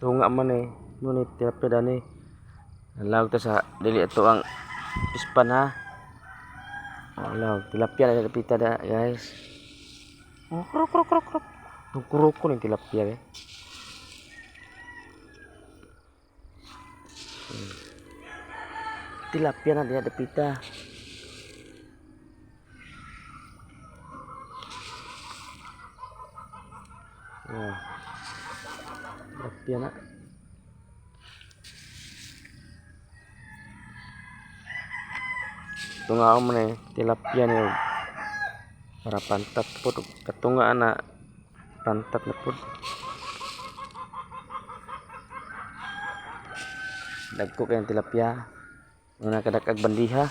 tunga man eh. Ngunit tilapia dani. Nalawag ta sa dili ato ang pispan ha. Nalawag tilapia na dapita da guys. Oh, krok krok krok krok. Nung ko ng tilapia eh. Tilapia na dia dapita. Oh. Tilapia na. Tunga mo na tilapia niyo para pantat po katunga na pantat na po dagko kayong tilapia muna kadakag bandiha.